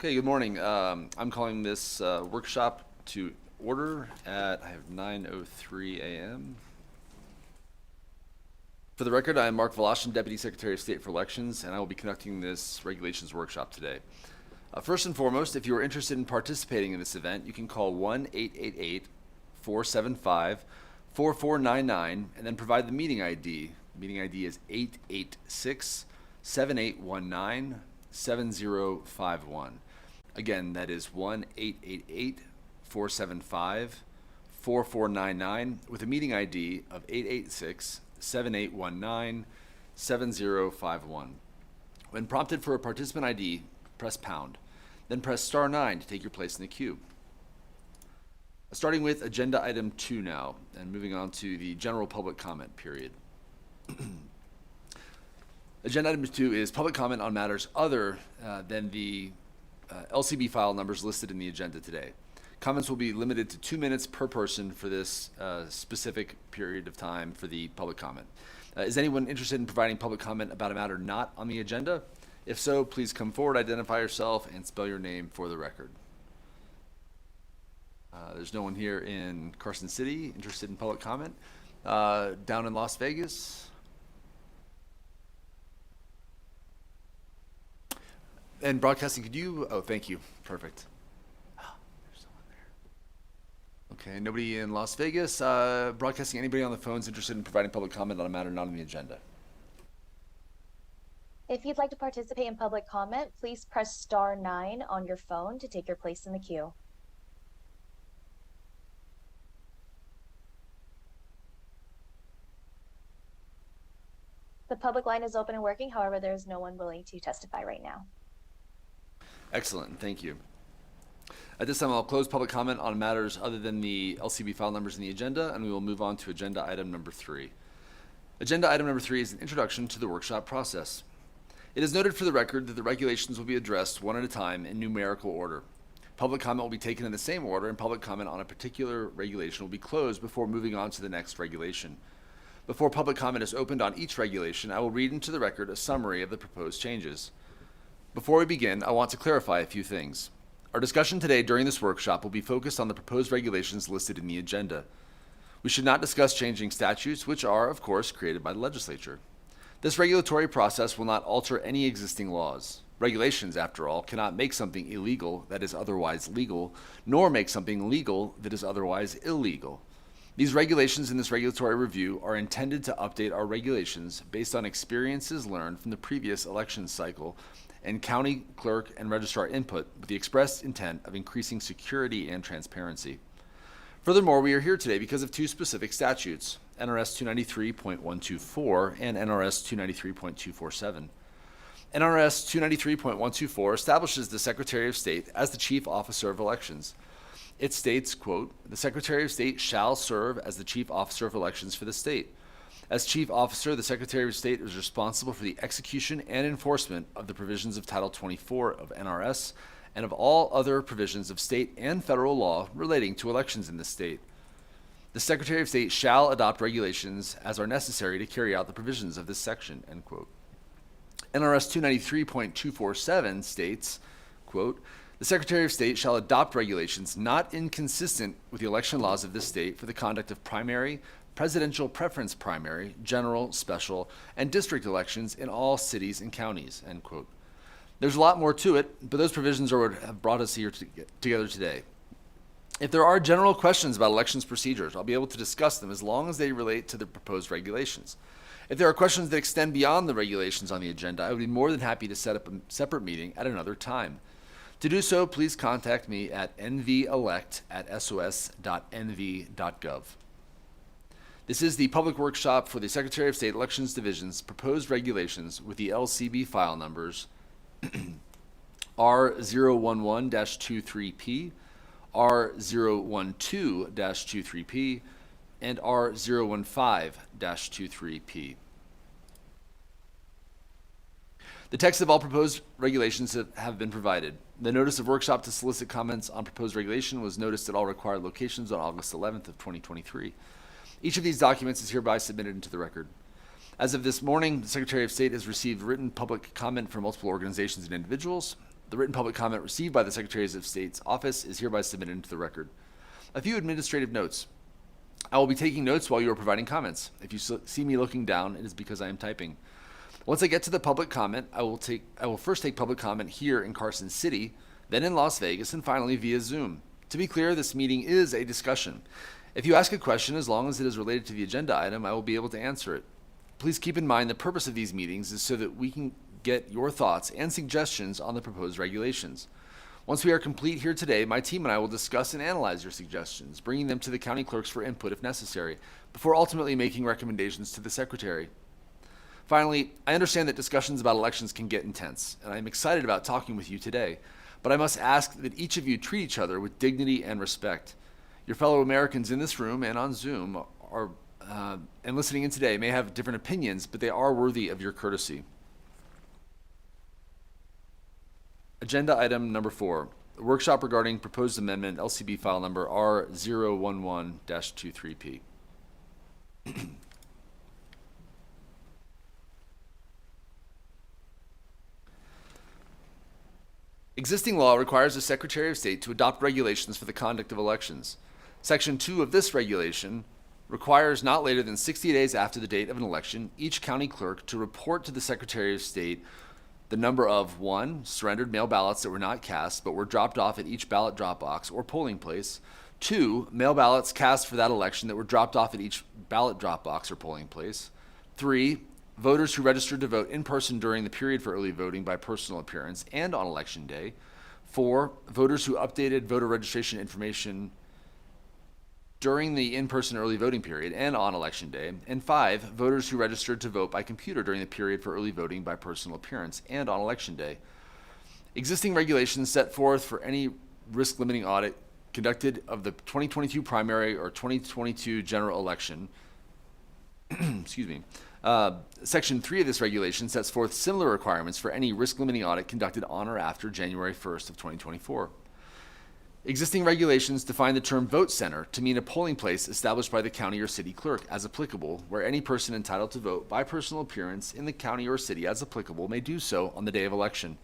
Okay, good morning. I'm calling this workshop to order at, I have 9:03 a.m. For the record, I am Mark Voloshin, Deputy Secretary of State for Elections, and I will be conducting this regulations workshop today. First and foremost, if you are interested in participating in this event, you can call 1-888-475-4499 and then provide the meeting ID. The meeting ID is 886-7819-7051. Again, that is 1-888-475-4499 with a meeting ID of 886-7819-7051. When prompted for a participant ID, press pound. Then press star 9 to take your place in the queue. Starting with agenda item 2 now, and moving on to the general public comment period. Agenda item 2 is public comment on matters other than the LCB file numbers listed in the agenda today. Comments will be limited to 2 minutes per person for this specific period of time for the public comment. Is anyone interested in providing public comment about a matter not on the agenda? If so, please come forward, identify yourself, and spell your name for the record. There's no one here in Carson City interested in public comment. Down in Las Vegas? And broadcasting, could you, thank you, perfect. There's someone there. Okay, nobody in Las Vegas. Broadcasting, anybody on the phones interested in providing public comment on a matter not on the agenda? If you'd like to participate in public comment, please press star 9 on your phone to take your place in the queue. The public line is open and working, however, there is no one willing to testify right now. Excellent, thank you. At this time, I'll close public comment on matters other than the LCB file numbers in the agenda, and we will move on to agenda item number 3. Agenda item number 3 is an introduction to the workshop process. It is noted for the record that the regulations will be addressed one at a time in numerical order. Public comment will be taken in the same order, and public comment on a particular regulation will be closed before moving on to the next regulation. Before public comment is opened on each regulation, I will read into the record a summary of the proposed changes. Before we begin, I want to clarify a few things. Our discussion today during this workshop will be focused on the proposed regulations listed in the agenda. We should not discuss changing statutes, which are, of course, created by the legislature. This regulatory process will not alter any existing laws. Regulations, after all, cannot make something illegal that is otherwise legal, nor make something legal that is otherwise illegal. These regulations in this regulatory review are intended to update our regulations based on experiences learned from the previous election cycle and county clerk and registrar input with the expressed intent of increasing security and transparency. Furthermore, we are here today because of 2 specific statutes, NRS 293.124 and NRS 293.247. NRS 293.124 establishes the Secretary of State as the Chief Officer of Elections. It states, quote, "The Secretary of State shall serve as the Chief Officer of Elections for the state. As Chief Officer, the Secretary of State is responsible for the execution and enforcement of the provisions of Title 24 of NRS and of all other provisions of state and federal law relating to elections in the state. The Secretary of State shall adopt regulations as are necessary to carry out the provisions of this section," end quote. NRS 293.247 states, quote, "The Secretary of State shall adopt regulations not inconsistent with the election laws of this state for the conduct of primary, presidential preference primary, general, special, and district elections in all cities and counties," end quote. There's a lot more to it, but those provisions are what have brought us here together today. If there are general questions about elections procedures, I'll be able to discuss them as long as they relate to the proposed regulations. If there are questions that extend beyond the regulations on the agenda, I would be more than happy to set up a separate meeting at another time. To do so, please contact me at nvelect@sos.nv.gov. This is the public workshop for the Secretary of State Elections Division's proposed regulations with the LCB file numbers R011-23P, R012-23P, and R015-23P. The text of all proposed regulations have been provided. The notice of workshop to solicit comments on proposed regulation was noticed at all required locations on August 11th of 2023. Each of these documents is hereby submitted into the record. As of this morning, the Secretary of State has received written public comment from multiple organizations and individuals. The written public comment received by the Secretary of State's office is hereby submitted into the record. A few administrative notes. I will be taking notes while you are providing comments. If you see me looking down, it is because I am typing. Once I get to the public comment, I will first take public comment here in Carson City, then in Las Vegas, and finally via Zoom. To be clear, this meeting is a discussion. If you ask a question, as long as it is related to the agenda item, I will be able to answer it. Please keep in mind the purpose of these meetings is so that we can get your thoughts and suggestions on the proposed regulations. Once we are complete here today, my team and I will discuss and analyze your suggestions, bringing them to the county clerks for input if necessary, before ultimately making recommendations to the Secretary. Finally, I understand that discussions about elections can get intense, and I am excited about talking with you today, but I must ask that each of you treat each other with dignity and respect. Your fellow Americans in this room and on Zoom and listening in today may have different opinions, but they are worthy of your courtesy. Agenda item number 4, the workshop regarding proposed amendment LCB file number R011-23P. Existing law requires the Secretary of State to adopt regulations for the conduct of elections. Section 2 of this regulation requires not later than 60 days after the date of an election, each county clerk to report to the Secretary of State the number of 1, surrendered mail ballots that were not cast but were dropped off at each ballot drop box or polling place, 2, mail ballots cast for that election that were dropped off at each ballot drop box or polling place, 3, voters who registered to vote in person during the period for early voting by personal appearance and on election day, 4, voters who updated voter registration information during the in-person early voting period and on election day, and 5, voters who registered to vote by computer during the period for early voting by personal appearance and on election day. Existing regulations set forth for any risk-limiting audit conducted of the 2022 primary or 2022 general election. Excuse me. Section 3 of this regulation sets forth similar requirements for any risk-limiting audit conducted on or after January 1st of 2024. Existing regulations define the term vote center to mean a polling place established by the county or city clerk as applicable, where any person entitled to vote by personal appearance in the county or city as applicable may do so on the day of election.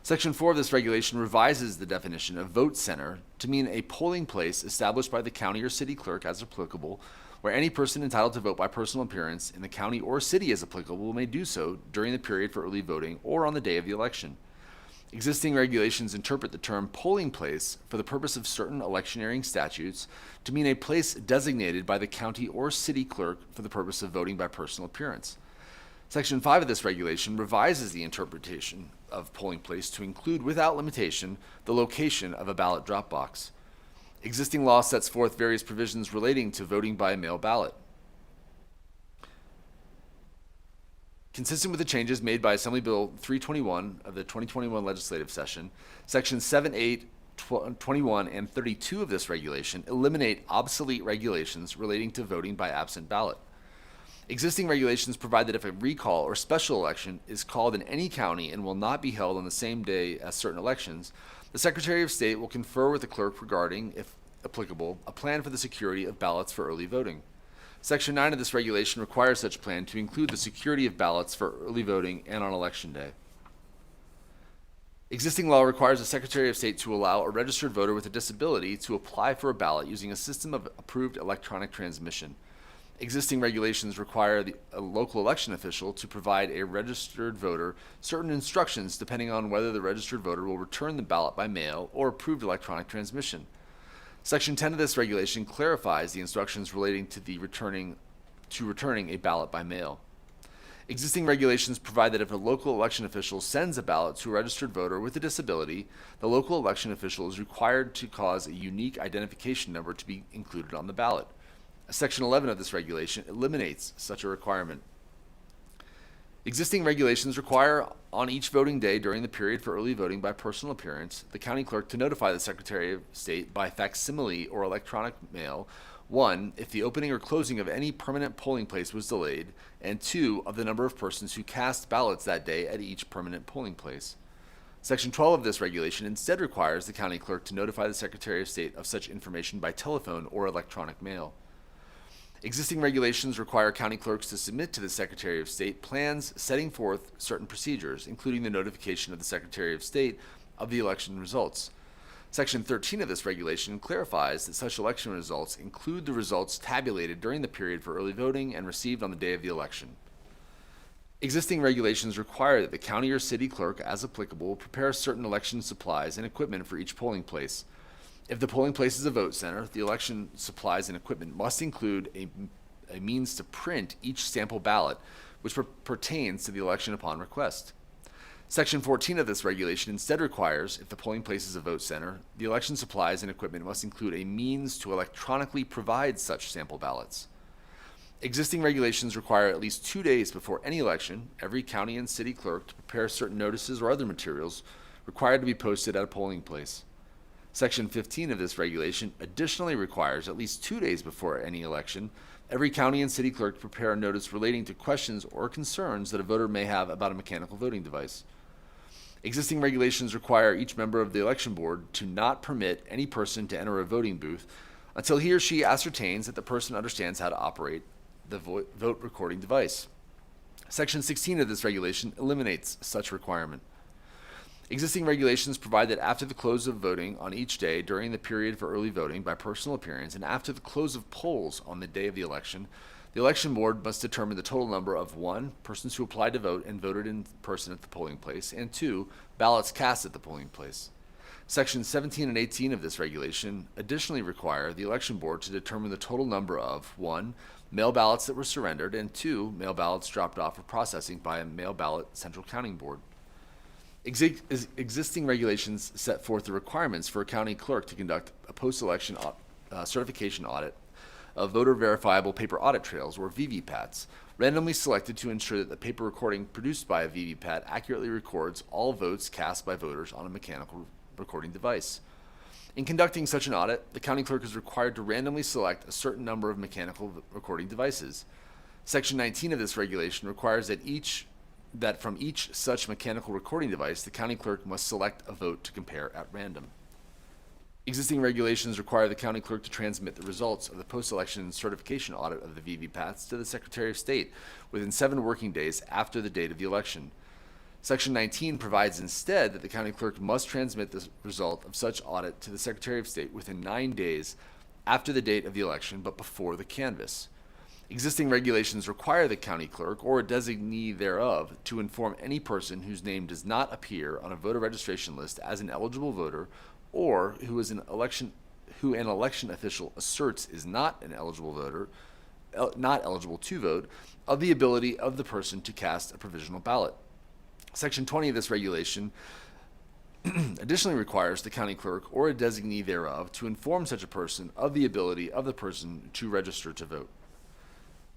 Section 4 of this regulation revises the definition of vote center to mean a polling place established by the county or city clerk as applicable, where any person entitled to vote by personal appearance in the county or city as applicable may do so during the period for early voting or on the day of the election. Existing regulations interpret the term polling place for the purpose of certain electioneering statutes to mean a place designated by the county or city clerk for the purpose of voting by personal appearance. Section 5 of this regulation revises the interpretation of polling place to include without limitation the location of a ballot drop box. Existing law sets forth various provisions relating to voting by mail ballot. Consistent with the changes made by Assembly Bill 321 of the 2021 legislative session, Sections 7, 8, 21, and 32 of this regulation eliminate obsolete regulations relating to voting by absent ballot. Existing regulations provide that if a recall or special election is called in any county and will not be held on the same day as certain elections, the Secretary of State will confer with the clerk regarding, if applicable, a plan for the security of ballots for early voting. Section 9 of this regulation requires such plan to include the security of ballots for early voting and on election day. Existing law requires the Secretary of State to allow a registered voter with a disability to apply for a ballot using a system of approved electronic transmission. Existing regulations require a local election official to provide a registered voter certain instructions depending on whether the registered voter will return the ballot by mail or approved electronic transmission. Section 10 of this regulation clarifies the instructions relating to returning a ballot by mail. Existing regulations provide that if a local election official sends a ballot to a registered voter with a disability, the local election official is required to cause a unique identification number to be included on the ballot. Section 11 of this regulation eliminates such a requirement. Existing regulations require on each voting day during the period for early voting by personal appearance, the county clerk to notify the Secretary of State by facsimile or electronic mail, 1, if the opening or closing of any permanent polling place was delayed, and 2, of the number of persons who cast ballots that day at each permanent polling place. Section 12 of this regulation instead requires the county clerk to notify the Secretary of State of such information by telephone or electronic mail. Existing regulations require county clerks to submit to the Secretary of State plans setting forth certain procedures, including the notification of the Secretary of State of the election results. Section 13 of this regulation clarifies that such election results include the results tabulated during the period for early voting and received on the day of the election. Existing regulations require that the county or city clerk, as applicable, prepare certain election supplies and equipment for each polling place. If the polling place is a vote center, the election supplies and equipment must include a means to print each sample ballot, which pertains to the election upon request. Section 14 of this regulation instead requires, if the polling place is a vote center, the election supplies and equipment must include a means to electronically provide such sample ballots. Existing regulations require at least 2 days before any election, every county and city clerk to prepare certain notices or other materials required to be posted at a polling place. Section 15 of this regulation additionally requires at least 2 days before any election, every county and city clerk to prepare a notice relating to questions or concerns that a voter may have about a mechanical voting device. Existing regulations require each member of the election board to not permit any person to enter a voting booth until he or she ascertains that the person understands how to operate the vote recording device. Section 16 of this regulation eliminates such requirement. Existing regulations provide that after the close of voting on each day during the period for early voting by personal appearance and after the close of polls on the day of the election board must determine the total number of 1, persons who applied to vote and voted in person at the polling place, and 2, ballots cast at the polling place. Sections 17 and 18 of this regulation additionally require the election board to determine the total number of 1, mail ballots that were surrendered, and 2, mail ballots dropped off for processing by a mail ballot central counting board. Existing regulations set forth the requirements for a county clerk to conduct a post-election certification audit of voter verifiable paper audit trails, or VVPATs, randomly selected to ensure that the paper recording produced by a VVPAT accurately records all votes cast by voters on a mechanical recording device. In conducting such an audit, the county clerk is required to randomly select a certain number of mechanical recording devices. Section 19 of this regulation requires that from each such mechanical recording device, the county clerk must select a vote to compare at random. Existing regulations require the county clerk to transmit the results of the post-election certification audit of the VVPATs to the Secretary of State within 7 working days after the date of the election. Section 19 provides instead that the county clerk must transmit the result of such audit to the Secretary of State within 9 days after the date of the election but before the canvass. Existing regulations require the county clerk or a designee thereof to inform any person whose name does not appear on a voter registration list as an eligible voter or who an election official asserts is not an eligible voter, not eligible to vote, of the ability of the person to cast a provisional ballot. Section 20 of this regulation additionally requires the county clerk or a designee thereof to inform such a person of the ability of the person to register to vote.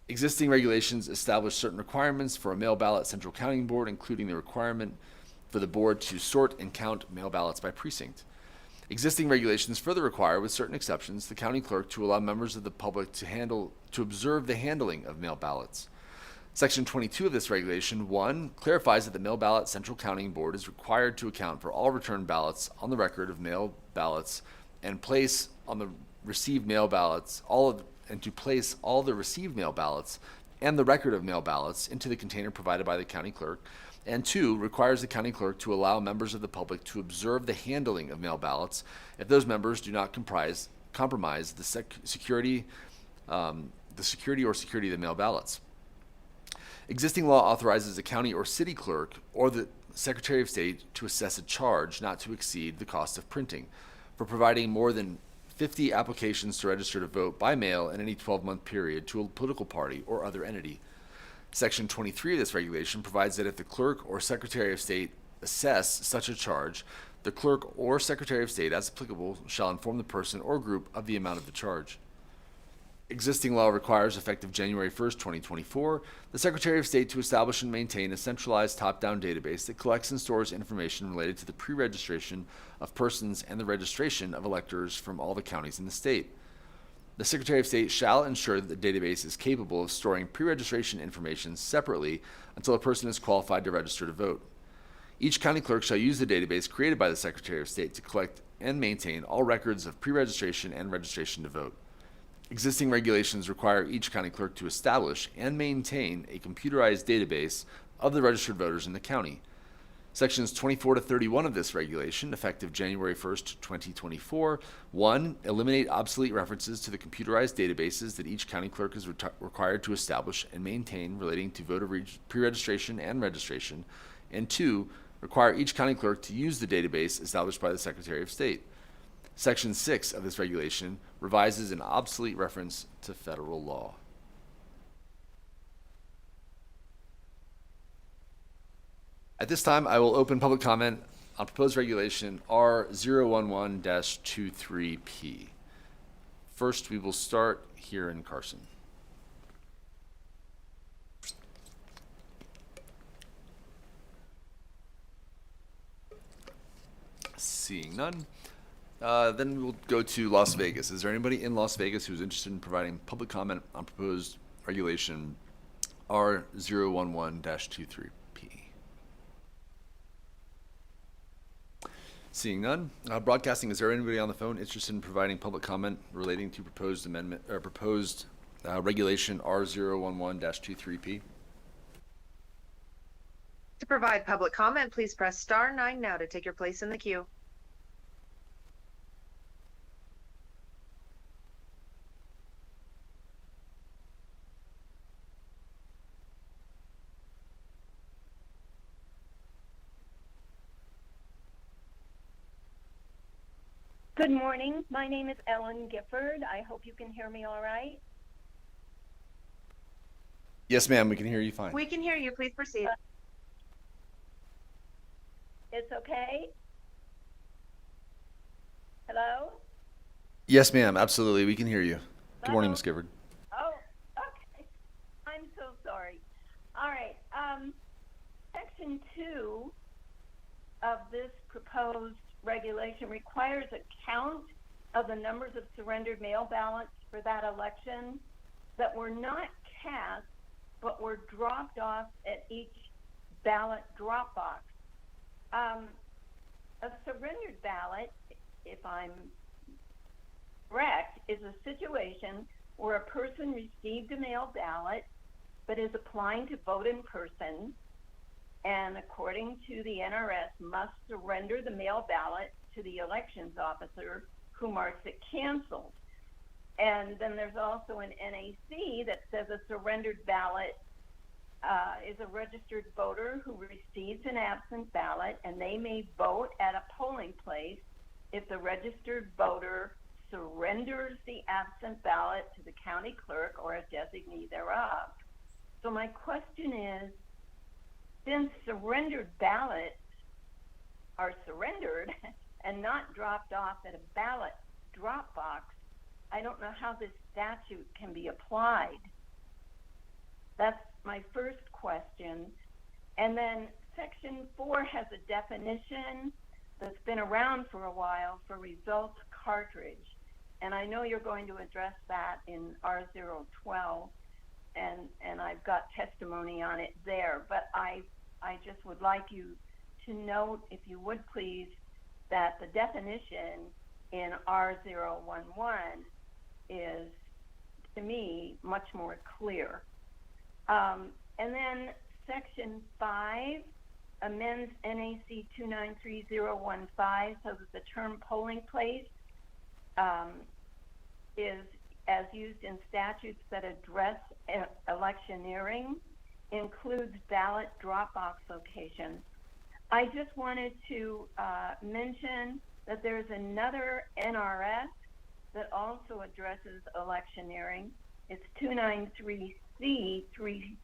Existing regulations establish certain requirements for a mail ballot central counting board, including the requirement for the board to sort and count mail ballots by precinct. Existing regulations further require, with certain exceptions, the county clerk to allow members of the public to observe the handling of mail ballots. Section 22 of this regulation, 1, clarifies that the mail ballot central counting board is required to account for all returned ballots on the record of mail ballots and place on the received mail ballots to place all the received mail ballots and the record of mail ballots into the container provided by the county clerk, and 2, requires the county clerk to allow members of the public to observe the handling of mail ballots if those members do not compromise the security or security of the mail ballots. Existing law authorizes the county or city clerk or the Secretary of State to assess a charge not to exceed the cost of printing for providing more than 50 applications to register to vote by mail in any 12-month period to a political party or other entity. Section 23 of this regulation provides that if the clerk or Secretary of State assess such a charge, the clerk or Secretary of State, as applicable, shall inform the person or group of the amount of the charge. Existing law requires, effective January 1st, 2024, the Secretary of State to establish and maintain a centralized top-down database that collects and stores information related to the pre-registration of persons and the registration of electors from all the counties in the state. The Secretary of State shall ensure that the database is capable of storing pre-registration information separately until a person is qualified to register to vote. Each county clerk shall use the database created by the Secretary of State to collect and maintain all records of pre-registration and registration to vote. Existing regulations require each county clerk to establish and maintain a computerized database of the registered voters in the county. Sections 24 to 31 of this regulation, effective January 1st, 2024. 1. Eliminate obsolete references to the computerized databases that each county clerk is required to establish and maintain relating to voter pre-registration and registration. And 2. Require each county clerk to use the database established by the Secretary of State. Section 6 of this regulation revises an obsolete reference to federal law. At this time, I will open public comment on proposed regulation R011-23P. First, we will start here in Carson. Seeing none. Then we'll go to Las Vegas. Is there anybody in Las Vegas who's interested in providing public comment on proposed regulation R011-23P? Seeing none. Broadcasting, is there anybody on the phone interested in providing public comment relating to proposed amendment or proposed regulation R011-23P? To provide public comment, please press *9 now to take your place in the queue. Good morning. My name is Ellen Gifford. I hope you can hear me all right. Yes, ma'am. We can hear you fine. We can hear you. Please proceed. It's okay? Hello? Yes, ma'am. Absolutely. We can hear you. Good morning, Hello? Ms. Gifford. Oh, okay. I'm so sorry. All right. Section 2 of this proposed regulation requires a count of the numbers of surrendered mail ballots for that election that were not cast but were dropped off at each ballot drop box. A surrendered ballot, if I'm correct, is a situation where a person received a mail ballot but is applying to vote in person, and according to the NRS, must surrender the mail ballot to the elections officer who marks it canceled. And then there's also an NAC that says a surrendered ballot is a registered voter who receives an absent ballot, and they may vote at a polling place if the registered voter surrenders the absent ballot to the county clerk or a designee thereof. So my question is, since surrendered ballots are surrendered and not dropped off at a ballot drop box, I don't know how this statute can be applied. That's my first question. And then Section 4 has a definition that's been around for a while for results cartridge. And I know you're going to address that in R012, and I've got testimony on it there. But I just would like you to note, if you would please, that the definition in R011 is, to me, much more clear. And then Section 5 amends NAC 293015 so that the term polling place is, as used in statutes that address electioneering, includes ballot drop box locations. I just wanted to mention that there's another NRS that also addresses electioneering. It's 293C36.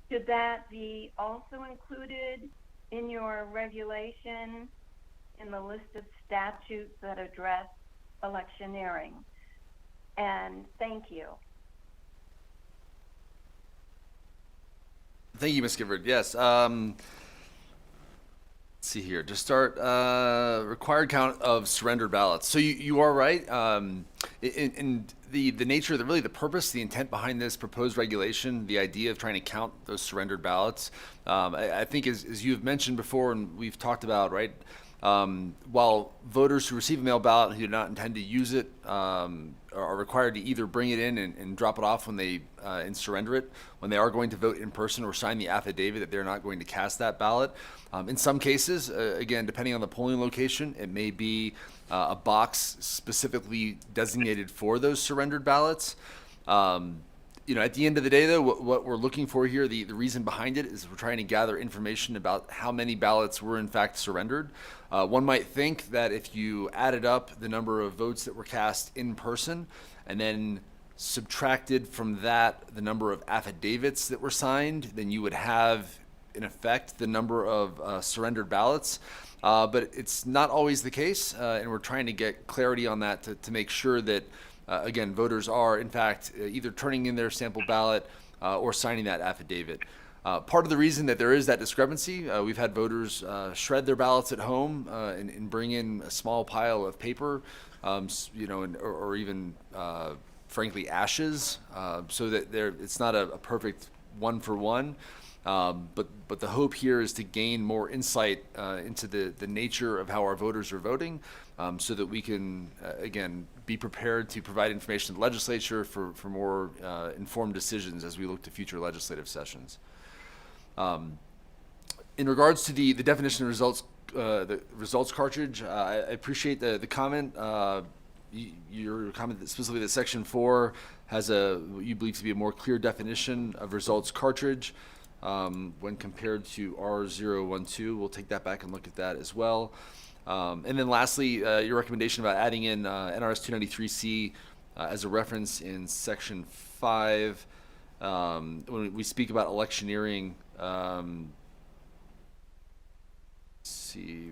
Should that be also included in your regulation in the list of statutes that address electioneering? And thank you. Thank you, Ms. Gifford. Yes. Let's see here. To start, required count of surrendered ballots. So you are right. In the nature, really the purpose, the intent behind this proposed regulation, the idea of trying to count those surrendered ballots, I think as you've mentioned before and we've talked about, right, While voters who receive a mail ballot and who do not intend to use it are required to either bring it in and drop it off when they and surrender it when they are going to vote in person, or sign the affidavit that they're not going to cast that ballot. In some cases, again, depending on the polling location, it may be a box specifically designated for those surrendered ballots. At the end of the day, though, what we're looking for here, the reason behind it is we're trying to gather information about how many ballots were in fact surrendered. One might think that if you added up the number of votes that were cast in person and then subtracted from that the number of affidavits that were signed, then you would have, in effect, the number of surrendered ballots. But it's not always the case, and we're trying to get clarity on that to make sure that again, voters are, in fact, either turning in their sample ballot or signing that affidavit. Part of the reason that there is that discrepancy, we've had voters shred their ballots at home and bring in a small pile of paper, or even, frankly, ashes, so that it's not a perfect one-for-one. But the hope here is to gain more insight into the nature of how our voters are voting, so that we can, again, be prepared to provide information to the legislature for more informed decisions as we look to future legislative sessions. In regards to the definition of results, the results cartridge, I appreciate the comment. Your comment that specifically that Section 4 has what you believe to be a more clear definition of results cartridge when compared to R012. We'll take that back and look at that as well. And then lastly, your recommendation about adding in NRS 293C as a reference in Section 5. When we speak about electioneering, let's see,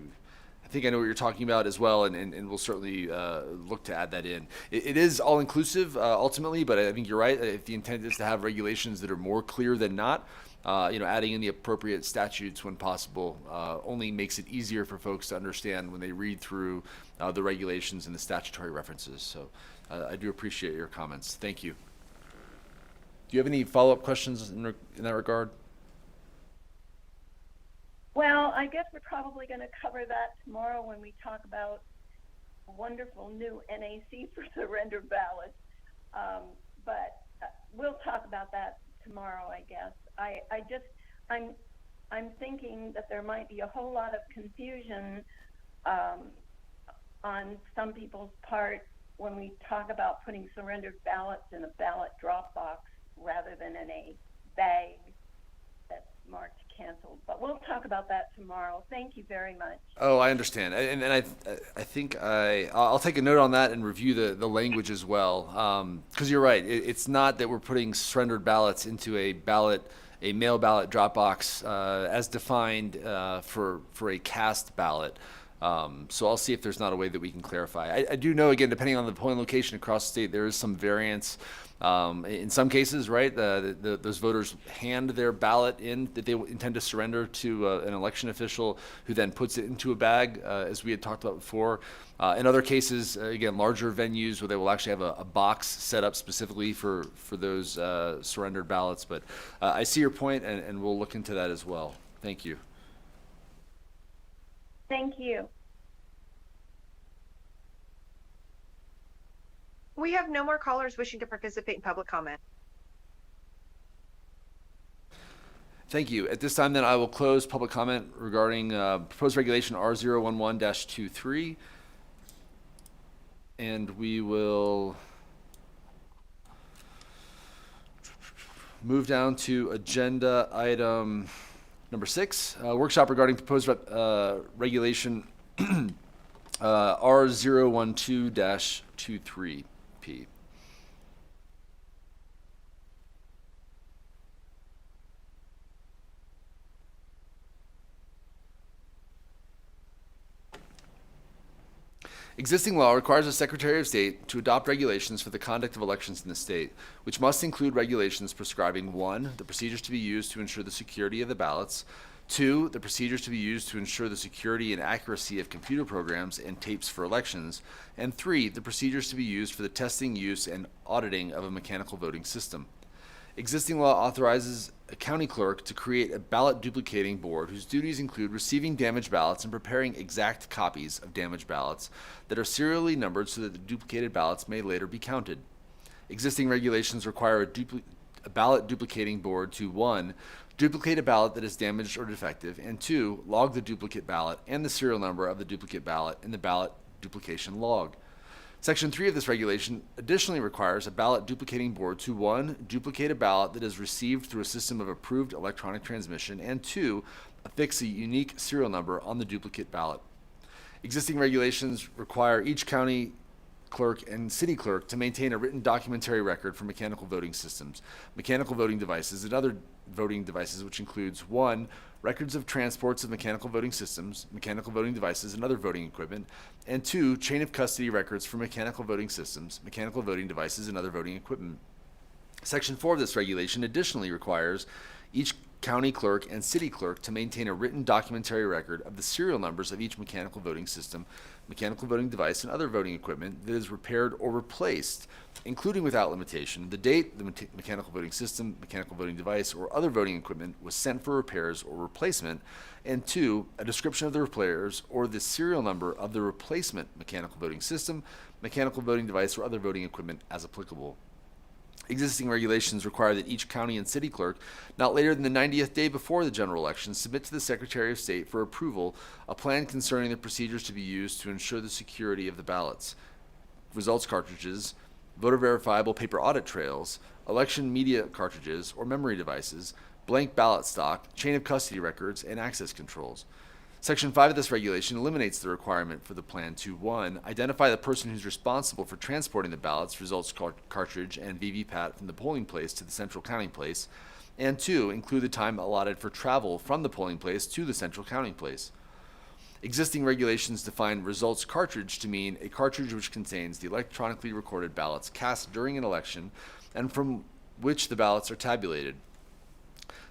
I think I know what you're talking about as well, and we'll certainly look to add that in. It is all-inclusive ultimately, but I think you're right. If the intent is to have regulations that are more clear than not, adding in the appropriate statutes when possible only makes it easier for folks to understand when they read through the regulations and the statutory references. So I do appreciate your comments. Thank you. Do you have any follow-up questions in that regard? Well, I guess we're probably going to cover that tomorrow when we talk about a wonderful new NAC for surrendered ballots. But we'll talk about that tomorrow, I guess. I'm thinking that there might be a whole lot of confusion on some people's part when we talk about putting surrendered ballots in a ballot drop box rather than in a bag that's marked canceled. But we'll talk about that tomorrow. Thank you very much. Oh, I understand, and I think I'll take a note on that and review the language as well, because you're right. It's not that we're putting surrendered ballots into a mail ballot drop box as defined for a cast ballot. So I'll see if there's not a way that we can clarify. I do know, again, depending on the polling location across the state, there is some variance. In some cases, right, those voters hand their ballot in that they intend to surrender to an election official who then puts it into a bag, as we had talked about before. In other cases, again, larger venues where they will actually have a box set up specifically for those surrendered ballots. But I see your point, and we'll look into that as well. Thank you. Thank you. We have no more callers wishing to participate in public comment. Thank you. At this time, then, I will close public comment regarding proposed regulation R011-23. And we will move down to agenda item number 6, workshop regarding proposed regulation R012-23P. Existing law requires the Secretary of State to adopt regulations for the conduct of elections in the state, which must include regulations prescribing 1, the procedures to be used to ensure the security of the ballots, 2, the procedures to be used to ensure the security and accuracy of computer programs and tapes for elections, and 3, the procedures to be used for the testing, use, and auditing of a mechanical voting system. Existing law authorizes a county clerk to create a ballot duplicating board whose duties include receiving damaged ballots and preparing exact copies of damaged ballots that are serially numbered so that the duplicated ballots may later be counted. Existing regulations require a ballot duplicating board to 1. Duplicate a ballot that is damaged or defective, and 2. Log the duplicate ballot and the serial number of the duplicate ballot in the ballot duplication log. Section 3 of this regulation additionally requires a ballot duplicating board to 1. Duplicate a ballot that is received through a system of approved electronic transmission, and 2. Affix a unique serial number on the duplicate ballot. Existing regulations require each county clerk and city clerk to maintain a written documentary record for mechanical voting systems, mechanical voting devices, and other voting devices, which includes 1. Records of transports of mechanical voting systems, mechanical voting devices, and other voting equipment, and 2. Chain of custody records for mechanical voting systems, mechanical voting devices, and other voting equipment. Section 4 of this regulation additionally requires each county clerk and city clerk to maintain a written documentary record of the serial numbers of each mechanical voting system, mechanical voting device, and other voting equipment that is repaired or replaced, including without limitation, the date the mechanical voting system, mechanical voting device, or other voting equipment was sent for repairs or replacement, and 2. A description of the repairs or the serial number of the replacement mechanical voting system, mechanical voting device, or other voting equipment as applicable. Existing regulations require that each county and city clerk, not later than the 90th day before the general election, submit to the Secretary of State for approval a plan concerning the procedures to be used to ensure the security of the ballots, results cartridges, voter verifiable paper audit trails, election media cartridges or memory devices, blank ballot stock, chain of custody records, and access controls. Section 5 of this regulation eliminates the requirement for the plan to 1. Identify the person who's responsible for transporting the ballots, results cartridge, and VVPAT from the polling place to the central counting place, and 2. Include the time allotted for travel from the polling place to the central counting place. Existing regulations define results cartridge to mean a cartridge which contains the electronically recorded ballots cast during an election and from which the ballots are tabulated.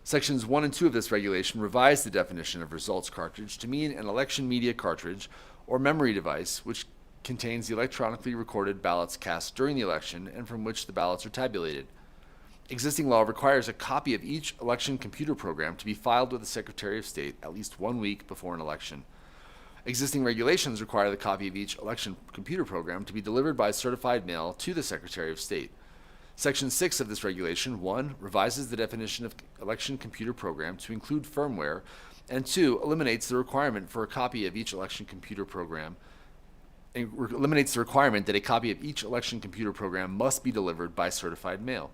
Sections 1 and 2 of this regulation revise the definition of results cartridge to mean an election media cartridge or memory device which contains the electronically recorded ballots cast during the election and from which the ballots are tabulated. Existing law requires a copy of each election computer program to be filed with the Secretary of State at least 1 week before an election. Existing regulations require the copy of each election computer program to be delivered by certified mail to the Secretary of State. Section 6 of this regulation, 1, revises the definition of election computer program to include firmware, and 2, eliminates the requirement for a copy of each election computer program, eliminates the requirement that a copy of each election computer program must be delivered by certified mail.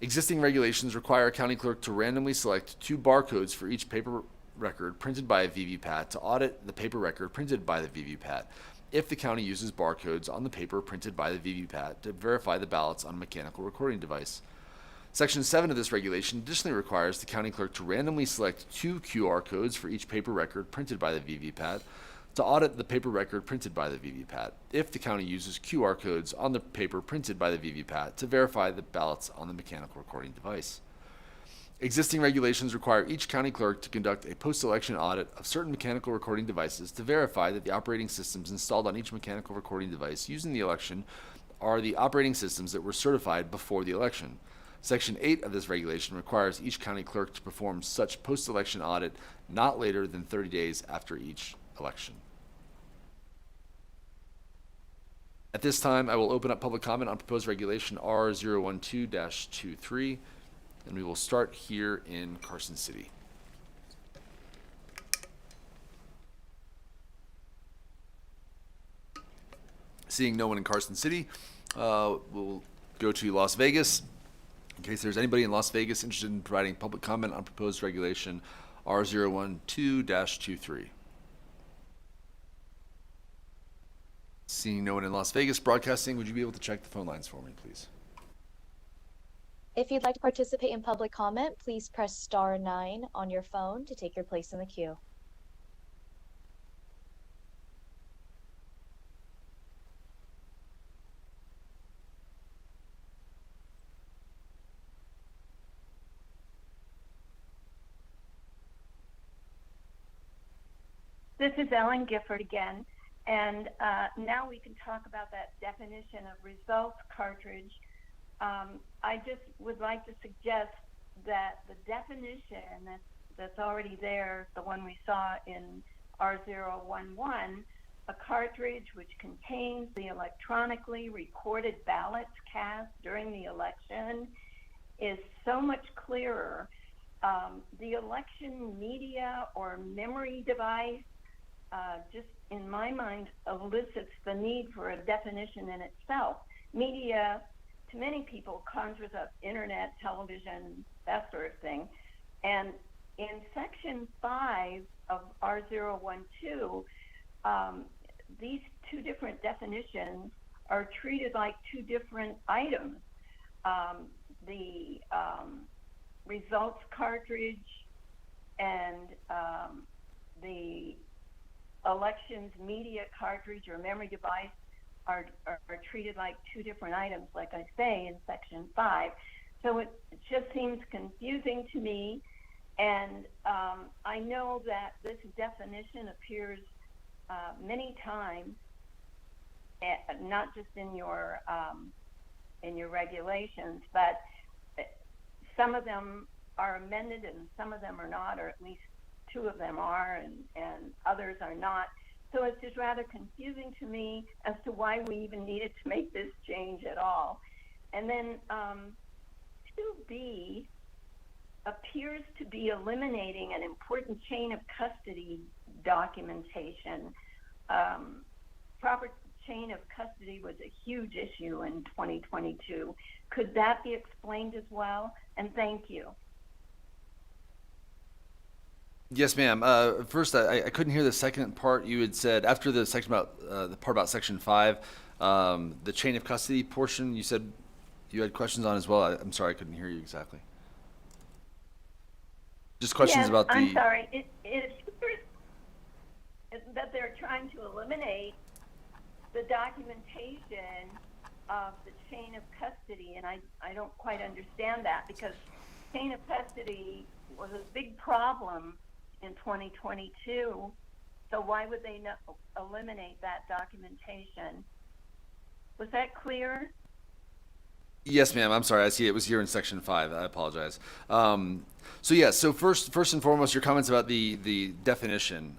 Existing regulations require a county clerk to randomly select 2 barcodes for each paper record printed by a VVPAT to audit the paper record printed by the VVPAT, if the county uses barcodes on the paper printed by the VVPAT to verify the ballots on a mechanical recording device. Section 7 of this regulation additionally requires the county clerk to randomly select 2 QR codes for each paper record printed by the VVPAT to audit the paper record printed by the VVPAT, if the county uses QR codes on the paper printed by the VVPAT to verify the ballots on the mechanical recording device. Existing regulations require each county clerk to conduct a post-election audit of certain mechanical recording devices to verify that the operating systems installed on each mechanical recording device used in the election are the operating systems that were certified before the election. Section 8 of this regulation requires each county clerk to perform such post-election audit not later than 30 days after each election. At this time, I will open up public comment on proposed regulation R012-23. And we will start here in Carson City. Seeing no one in Carson City, we'll go to Las Vegas. In case there's anybody in Las Vegas interested in providing public comment on proposed regulation R012-23. Seeing no one in Las Vegas broadcasting, would you be able to check the phone lines for me, please? If you'd like to participate in public comment, please press star 9 on your phone to take your place in the queue. This is Ellen Gifford again, and now we can talk about that definition of results cartridge. I just would like to suggest that the definition that's already there, the one we saw in R011, a cartridge which contains the electronically recorded ballots cast during the election, is so much clearer. The election media or memory device just in my mind elicits the need for a definition in itself. Media, to many people, conjures up internet, television, that sort of thing. And in section 5 of R012, these two different definitions are treated like two different items. The results cartridge and the elections media cartridge or memory device are treated like two different items, like I say in section 5. So it just seems confusing to me. And I know that this definition appears many times, not just in your regulations, but some of them are amended and some of them are not, or at least two of them are, and others are not. So it's just rather confusing to me as to why we even needed to make this change at all. And then 2B appears to be eliminating an important chain of custody documentation. Proper chain of custody was a huge issue in 2022. Could that be explained as well? And thank you. Yes, ma'am. First, I couldn't hear the second part you had said after the section about the part about section 5, the chain of custody portion. You said you had questions on as well. I'm sorry, I couldn't hear you exactly. Just questions Yes, about the. I'm sorry. It appears that they're trying to eliminate the documentation of the chain of custody, and I don't quite understand that, because chain of custody was a big problem in 2022. So why would they not eliminate that documentation? Was that clear? Yes, ma'am. I'm sorry. I see it was here in section 5. I apologize. So yeah. So first and foremost, your comments about the definition.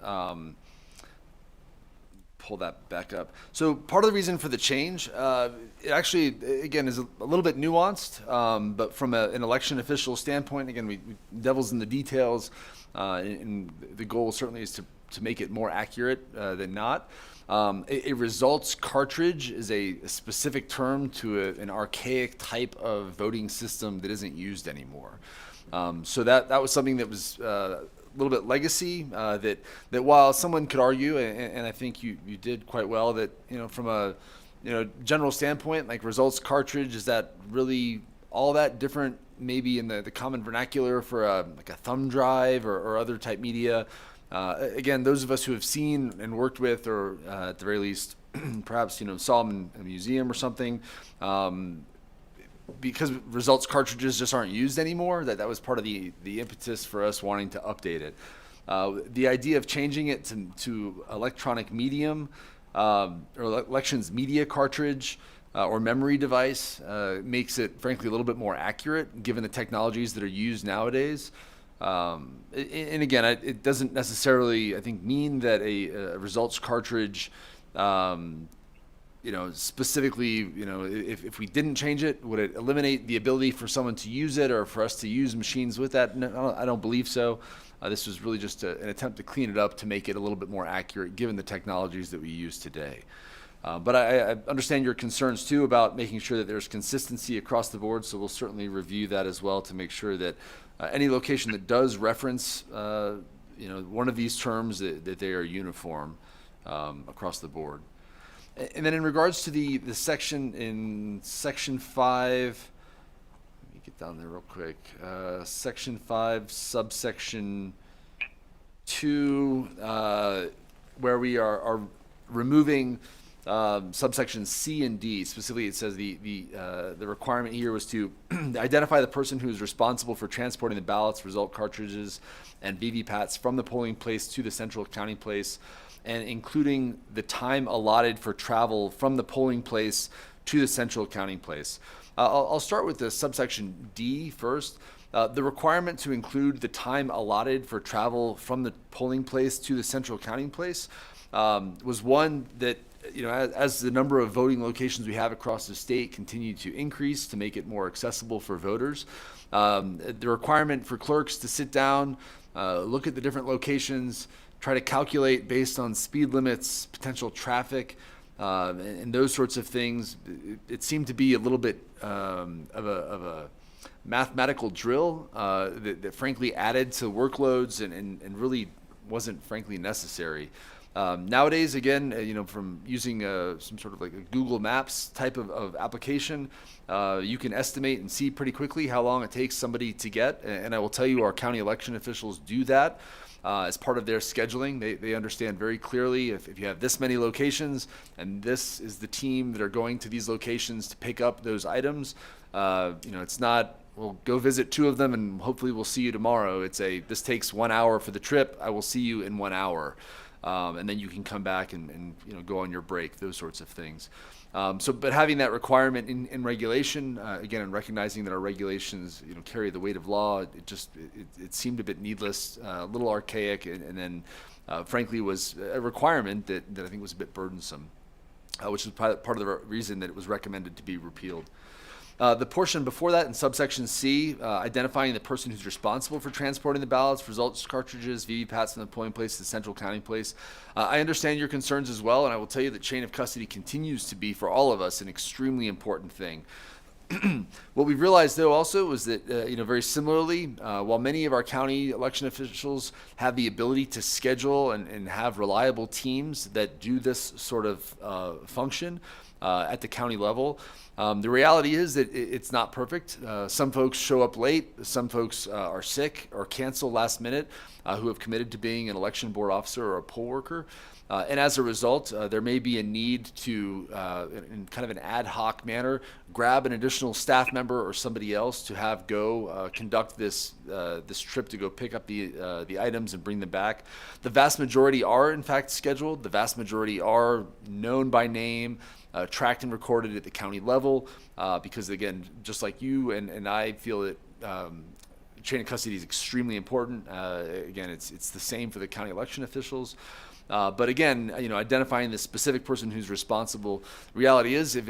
Pull that back up. So part of the reason for the change, it actually, again, is a little bit nuanced, but from an election official standpoint, again, we devil's in the details, and the goal certainly is to make it more accurate than not. A results cartridge is a specific term to an archaic type of voting system that isn't used anymore. So that was something that was a little bit legacy, that while someone could argue, and I think you did quite well, that from a general standpoint, like results cartridge, is that really all that different maybe in the common vernacular for like a thumb drive or other type media. Again, those of us who have seen and worked with, or at the very least, perhaps saw them in a museum or something, because results cartridges just aren't used anymore. That was part of the impetus for us wanting to update it. The idea of changing it to electronic medium or elections media cartridge or memory device makes it, frankly, a little bit more accurate given the technologies that are used nowadays. And again, it doesn't necessarily, I think, mean that a results cartridge, specifically, if we didn't change it, would it eliminate the ability for someone to use it or for us to use machines with that? No, I don't believe so. This was really just an attempt to clean it up to make it a little bit more accurate given the technologies that we use today. But I understand your concerns too about making sure that there's consistency across the board, so we'll certainly review that as well to make sure that any location that does reference one of these terms, that they are uniform across the board. And then in regards to the section in section 5, let me get down there real quick. Section 5, subsection 2, where we are removing subsections C and D. Specifically, it says the requirement here was to identify the person who is responsible for transporting the ballots, result cartridges, and VVPATs from the polling place to the central counting place, and including the time allotted for travel from the polling place to the central counting place. I'll start with the subsection D first. The requirement to include the time allotted for travel from the polling place to the central counting place was one that, as the number of voting locations we have across the state continue to increase to make it more accessible for voters, the requirement for clerks to sit down, look at the different locations, try to calculate based on speed limits, potential traffic, and those sorts of things, it seemed to be a little bit of a mathematical drill that frankly added to workloads and really wasn't frankly necessary. Nowadays, again, from using some sort of like a Google Maps type of application, you can estimate and see pretty quickly how long it takes somebody to get. And I will tell you, our county election officials do that as part of their scheduling. They understand very clearly if you have this many locations and this is the team that are going to these locations to pick up those items, it's not, we'll go visit 2 of them and hopefully we'll see you tomorrow. It's this takes 1 hour for the trip. I will see you in 1 hour. And then you can come back and go on your break, those sorts of things. But having that requirement in regulation, again, and recognizing that our regulations, carry the weight of law, it seemed a bit needless, a little archaic, and then, frankly, was a requirement that I think was a bit burdensome, which is part of the reason that it was recommended to be repealed. The portion before that in subsection C, identifying the person who's responsible for transporting the ballots, results cartridges, VVPATs from the polling place to the central counting place. I understand your concerns as well, and I will tell you that chain of custody continues to be, for all of us, an extremely important thing. What we've realized, though, also was that, very similarly, while many of our county election officials have the ability to schedule and have reliable teams that do this sort of function at the county level, the reality is that it's not perfect. Some folks show up late. Some folks are sick or cancel last minute who have committed to being an election board officer or a poll worker. And as a result, there may be a need to, in kind of an ad hoc manner, grab an additional staff member or somebody else to have go conduct this trip to go pick up the items and bring them back. The vast majority are, in fact, scheduled. The vast majority are known by name, tracked and recorded at the county level, because, again, just like you and I feel that chain of custody is extremely important. Again, it's the same for the county election officials. But again, identifying the specific person who's responsible. Reality is, if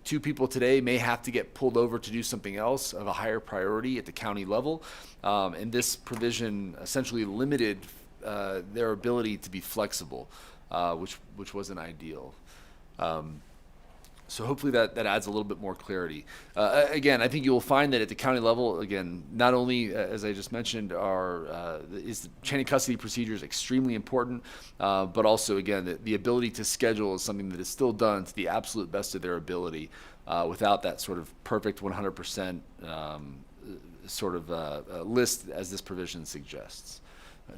2 people today may have to get pulled over to do something else of a higher priority at the county level, and this provision essentially limited their ability to be flexible, which wasn't ideal. So hopefully that adds a little bit more clarity. Again, I think you will find that at the county level, again, not only, as I just mentioned, is the chain of custody procedures extremely important, but also, again, the ability to schedule is something that is still done to the absolute best of their ability, without that sort of perfect 100% sort of list as this provision suggests.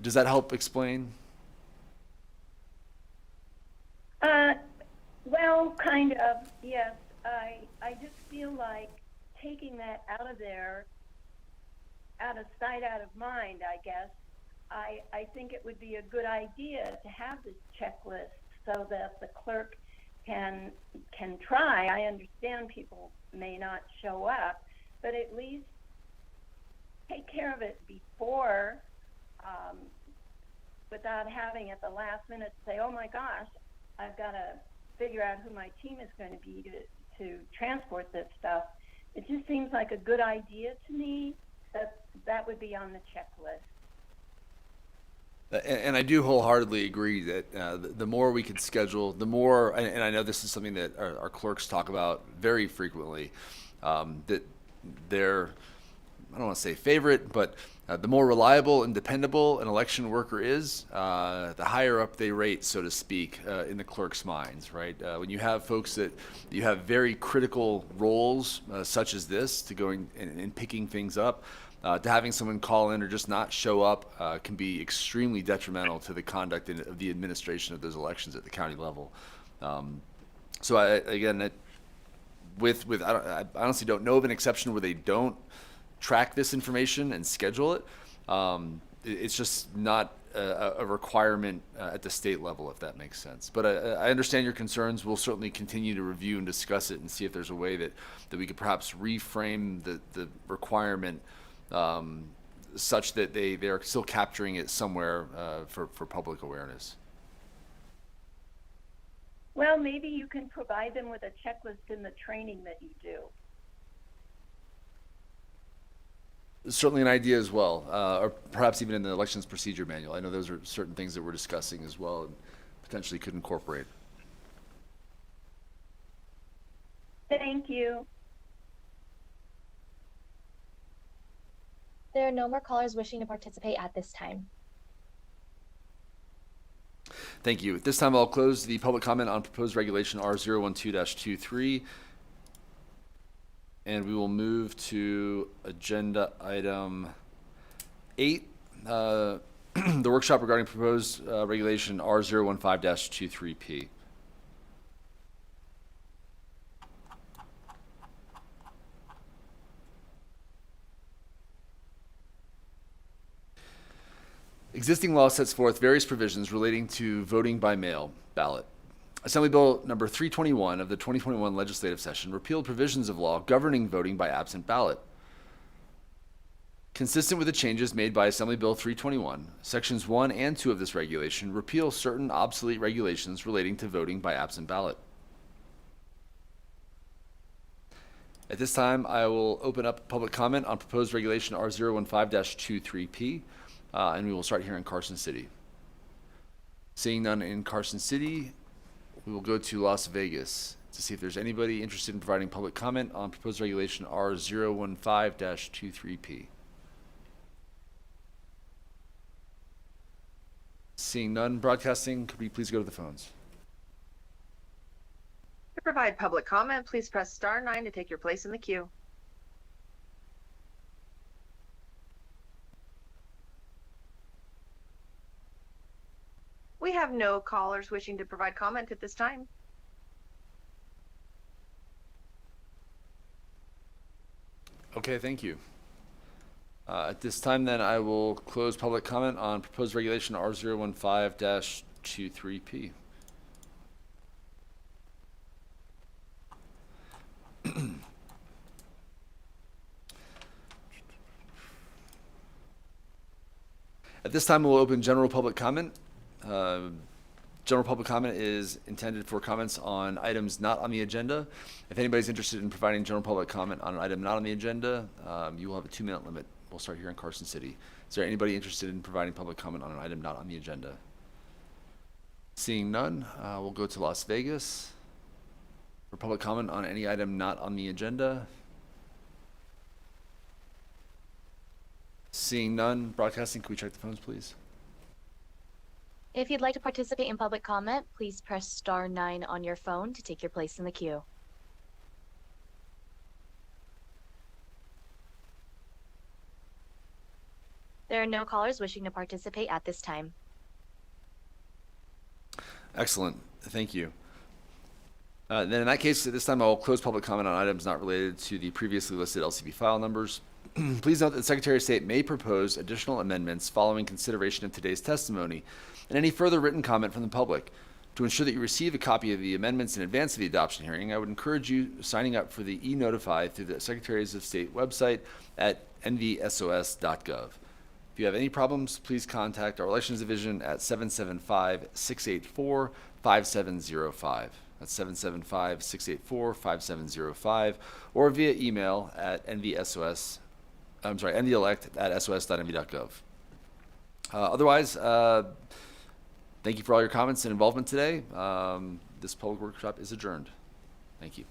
Does that help explain? Well, kind of, yes. I just feel like taking that out of there, out of sight, out of mind, I guess. I think it would be a good idea to have this checklist so that the clerk can try. I understand people may not show up, but at least take care of it before, without having at the last minute say, oh my gosh, I've got to figure out who my team is going to be to transport this stuff. It just seems like a good idea to me that would be on the checklist. And I do wholeheartedly agree that the more we can schedule, the more, and I know this is something that our clerks talk about very frequently, that their, I don't want to say favorite, but the more reliable and dependable an election worker is, the higher up they rate, so to speak, in the clerk's minds, right? When you have folks that you have very critical roles, such as this, to going and picking things up, to having someone call in or just not show up can be extremely detrimental to the conduct of the administration of those elections at the county level. So I honestly don't know of an exception where they don't track this information and schedule it. It's just not a requirement at the state level, if that makes sense. But I understand your concerns. We'll certainly continue to review and discuss it and see if there's a way that we could perhaps reframe the requirement such that they are still capturing it somewhere for public awareness. Well, maybe you can provide them with a checklist in the training that you do. Certainly an idea as well, or perhaps even in the elections procedure manual. I know those are certain things that we're discussing as well and potentially could incorporate. Thank you. There are no more callers wishing to participate at this time. Thank you. At this time, I'll close the public comment on proposed regulation R012-23. And we will move to agenda item 8, the workshop regarding proposed regulation R015-23P. Existing law sets forth various provisions relating to voting by mail ballot. Assembly Bill number 321 of the 2021 legislative session repealed provisions of law governing voting by absent ballot. Consistent with the changes made by Assembly Bill 321, Sections 1 and 2 of this regulation repeal certain obsolete regulations relating to voting by absent ballot. At this time, I will open up public comment on proposed regulation R015-23P, and we will start here in Carson City. Seeing none in Carson City, we will go to Las Vegas to see if there's anybody interested in providing public comment on proposed regulation R015-23P. Seeing none broadcasting, could we please go to the phones? To provide public comment, please press star 9 to take your place in the queue. We have no callers wishing to provide comment at this time. Okay, thank you. At this time, then, I will close public comment on proposed regulation R015-23P. At this time, we'll open general public comment. General public comment is intended for comments on items not on the agenda. If anybody's interested in providing general public comment on an item not on the agenda, you will have a 2-minute limit. We'll start here in Carson City. Is there anybody interested in providing public comment on an item not on the agenda? Seeing none, we'll go to Las Vegas for public comment on any item not on the agenda. Seeing none, broadcasting, can we check the phones, please? If you'd like to participate in public comment, please press star 9 on your phone to take your place in the queue. There are no callers wishing to participate at this time. Excellent. Thank you. Then in that case, at this time, I will close public comment on items not related to the previously listed LCB file numbers. Please note that the Secretary of State may propose additional amendments following consideration of today's testimony and any further written comment from the public. To ensure that you receive a copy of the amendments in advance of the adoption hearing, I would encourage you signing up for the e-Notify through the Secretaries of State website at nvsos.gov. If you have any problems, please contact our Elections Division at 775-684-5705. That's 775-684-5705, or via email at nvelect@sos.nv.gov. Otherwise, thank you for all your comments and involvement today. This public workshop is adjourned. Thank you.